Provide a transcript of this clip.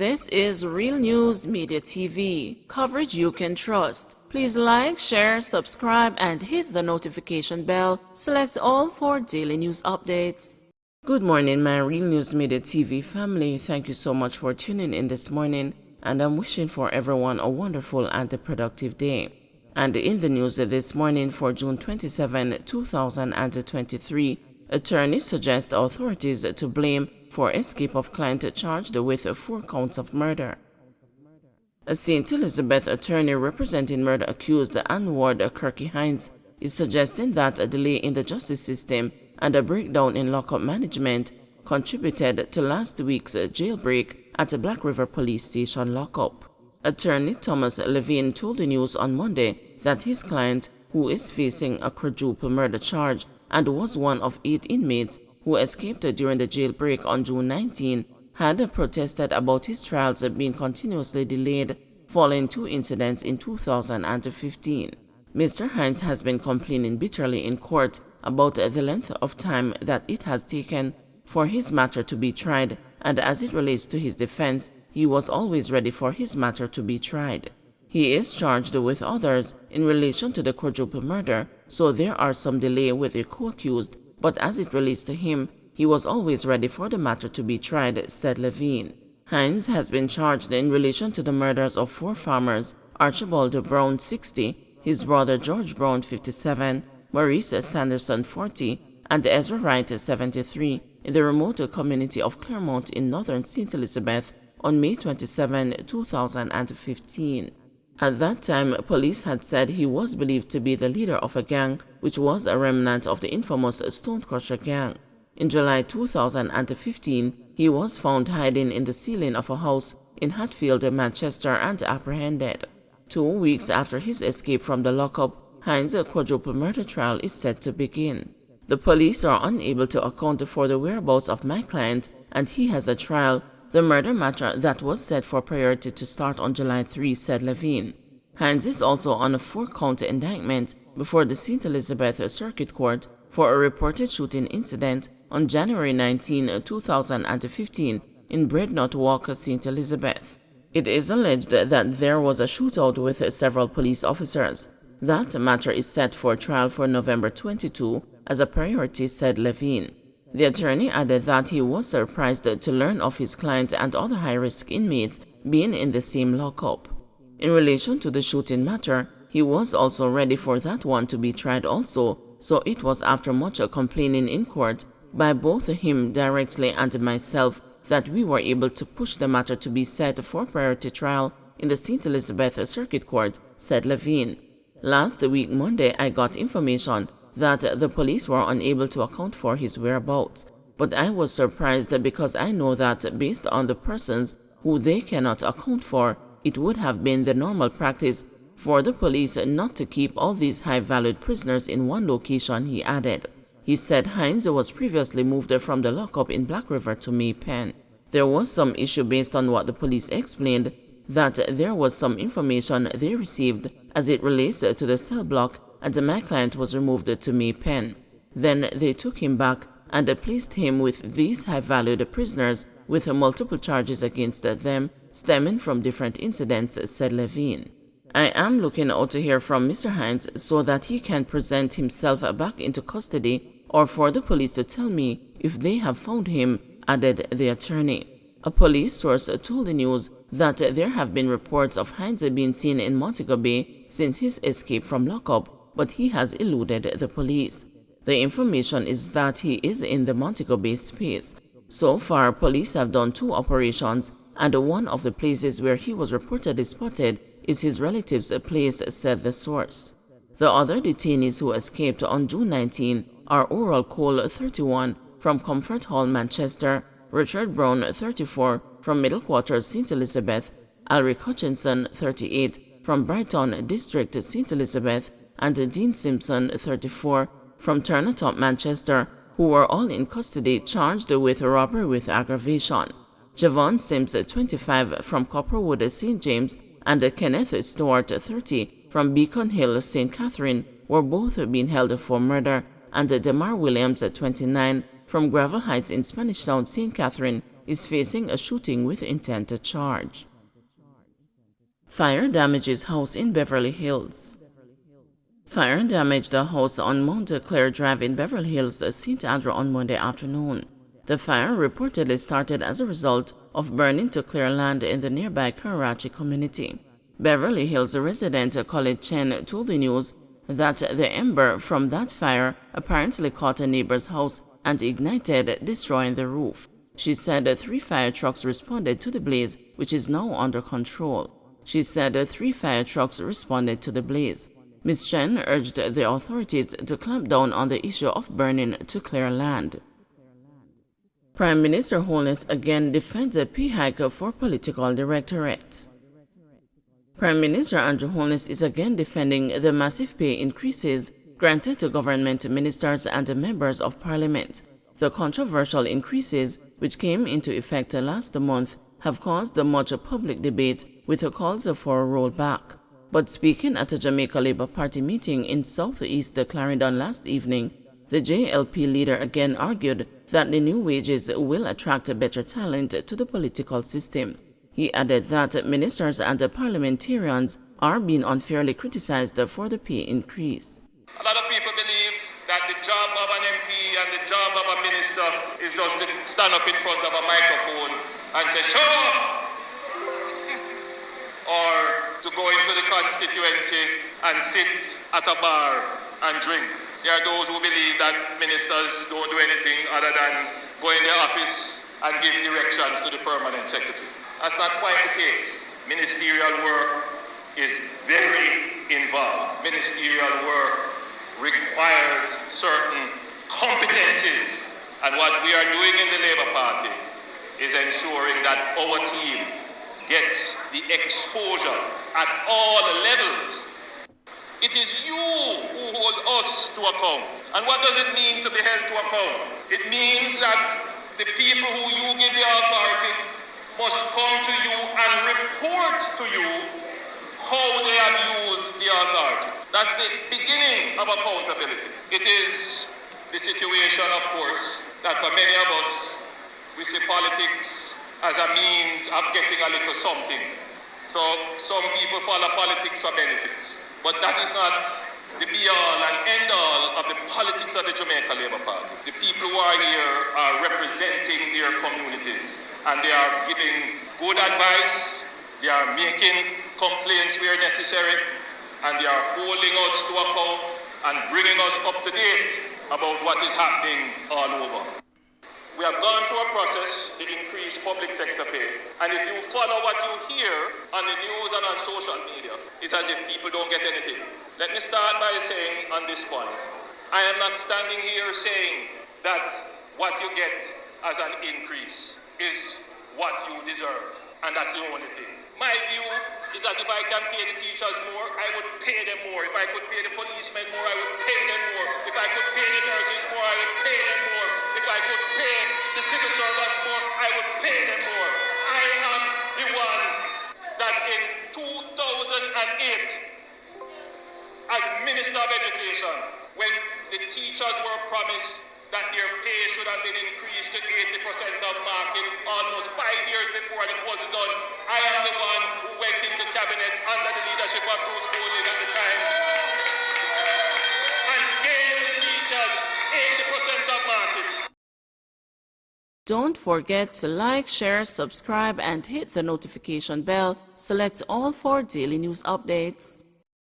This is Real News Media TV, coverage you can trust. Please like, share, subscribe, and hit the notification bell. Select all for daily news updates. Good morning, my Real News Media TV family. Thank you so much for tuning in this morning, and I'm wishing for everyone a wonderful and a productive day. And in the news this morning for June 27, 2023, attorneys suggest authorities to blame for escape of client charged with 4 counts of murder. A St. Elizabeth attorney representing murder accused Ann Ward Kirky Hines is suggesting that a delay in the justice system and a breakdown in lockup management contributed to last week's jailbreak at a Black River Police Station lockup. Attorney Thomas Levine told the news on Monday that his client, who is facing a quadruple murder charge and was one of 8 inmates who escaped during the jailbreak on June 19, had protested about his trials being continuously delayed following 2 incidents in 2015. Mr. Hines has been complaining bitterly in court about the length of time that it has taken for his matter to be tried, and as it relates to his defense, he was always ready for his matter to be tried. He is charged with others in relation to the quadruple murder, so there are some delay with the co-accused, but as it relates to him, he was always ready for the matter to be tried, said Levine. Hines has been charged in relation to the murders of 4 farmers, Archibald Brown, 60, his brother George Brown, 57, Maurice Sanderson, 40, and Ezra Wright, 73, in the remote community of Claremont in northern St. Elizabeth on May 27, 2015. At that time, police had said he was believed to be the leader of a gang which was a remnant of the infamous Stonecrusher gang. In July 2015, he was found hiding in the ceiling of a house in Hatfield, Manchester, and apprehended. 2 weeks after his escape from the lockup, Hines' quadruple murder trial is set to begin. The police are unable to account for the whereabouts of my client, and he has a trial, the murder matter that was set for priority to start on July 3, said Levine. Hines is also on a 4-count indictment before the St. Elizabeth Circuit Court for a reported shooting incident on January 19, 2015 in Breadnought Walk, St. Elizabeth. It is alleged that there was a shootout with several police officers. That matter is set for trial for November 22 as a priority, said Levine. The attorney added that he was surprised to learn of his client and other high-risk inmates being in the same lockup. In relation to the shooting matter, he was also ready for that one to be tried also, so it was after much complaining in court by both him directly and myself that we were able to push the matter to be set for priority trial in the St. Elizabeth Circuit Court, said Levine. Last week, Monday, I got information that the police were unable to account for his whereabouts, but I was surprised because I know that based on the persons who they cannot account for, it would have been the normal practice for the police not to keep all these high-valued prisoners in one location, he added. He said Hines was previously moved from the lockup in Black River to May Pen. There was some issue based on what the police explained, that there was some information they received as it relates to the cell block, and my client was removed to May Pen. Then they took him back and placed him with these high-valued prisoners with multiple charges against them stemming from different incidents, said Levine. I am looking out to hear from Mr. Hines so that he can present himself back into custody or for the police to tell me if they have found him, added the attorney. A police source told the news that there have been reports of Hines being seen in Montego Bay since his escape from lockup, but he has eluded the police. The information is that he is in the Montego Bay space. So far, police have done 2 operations, and one of the places where he was reportedly spotted is his relative's place, said the source. The other detainees who escaped on June 19 are Oral Cole, 31, from Comfort Hall, Manchester, Richard Brown, 34, from Middle Quarters, St. Elizabeth, Alric Hutchinson, 38, from Brighton District, St. Elizabeth, and Dean Simpson, 34, from Turner Top, Manchester, who were all in custody charged with robbery with aggravation. Javon Sims, 25, from Copperwood, St. James, and Kenneth Stewart, 30, from Beacon Hill, St. Catherine, were both being held for murder, and Demar Williams, 29, from Gravel Heights in Spanish Town, St. Catherine, is facing a shooting with intent to charge. Fire damages house in Beverly Hills. Fire damaged a house on Mount Claire Drive in Beverly Hills, St. Andrew on Monday afternoon. The fire reportedly started as a result of burning to clear land in the nearby Karachi community. Beverly Hills resident Colin Chen told the news that the ember from that fire apparently caught a neighbor's house and ignited, destroying the roof. She said 3 fire trucks responded to the blaze, which is now under control. She said 3 fire trucks responded to the blaze. Ms. Chen urged the authorities to clamp down on the issue of burning to clear land. Prime Minister Holness again defends a pay hike for political directorate. Prime Minister Andrew Holness is again defending the massive pay increases granted to government ministers and members of parliament. The controversial increases, which came into effect last month, have caused much public debate with calls for a rollback. But speaking at a Jamaica Labour Party meeting in southeast Clarendon last evening, the JLP leader again argued that the new wages will attract better talent to the political system. He added that ministers and parliamentarians are being unfairly criticized for the pay increase. A lot of people believe that the job of an MP and the job of a minister is just to stand up in front of a microphone and say, "Show up!" or to go into the constituency and sit at a bar and drink. There are those who believe that ministers don't do anything other than go in their office and give directions to the permanent secretary. That's not quite the case. Ministerial work is very involved. Ministerial work requires certain competencies. And what we are doing in the Labour Party is ensuring that our team gets the exposure at all levels. It is you who hold us to account. And what does it mean to be held to account? It means that the people who you give the authority must come to you and report to you how they have used the authority. That's the beginning of accountability. It is the situation, of course, that for many of us, we see politics as a means of getting a little something. So some people follow politics for benefits. But that is not the be-all and end-all of the politics of the Jamaica Labour Party. The people who are here are representing their communities, and they are giving good advice, they are making complaints where necessary, and they are holding us to account and bringing us up to date about what is happening all over. We have gone through a process to increase public sector pay. And if you follow what you hear on the news and on social media, it's as if people don't get anything. Let me start by saying on this point, I am not standing here saying that what you get as an increase is what you deserve, and that's the only thing. My view is that if I can pay the teachers more, I would pay them more. If I could pay the policemen more, I would pay them more. If I could pay the nurses more, I would pay them more. If I could pay the civil servants more, I would pay them more. I am the one that in 2008, as Minister of Education, when the teachers were promised that their pay should have been increased to 80% of market almost 5 years before, and it wasn't done. I am the one who went into cabinet under the leadership of Bruce Golding at the time and gave the teachers 80% of market. Don't forget to like, share, subscribe, and hit the notification bell. Select all for daily news updates.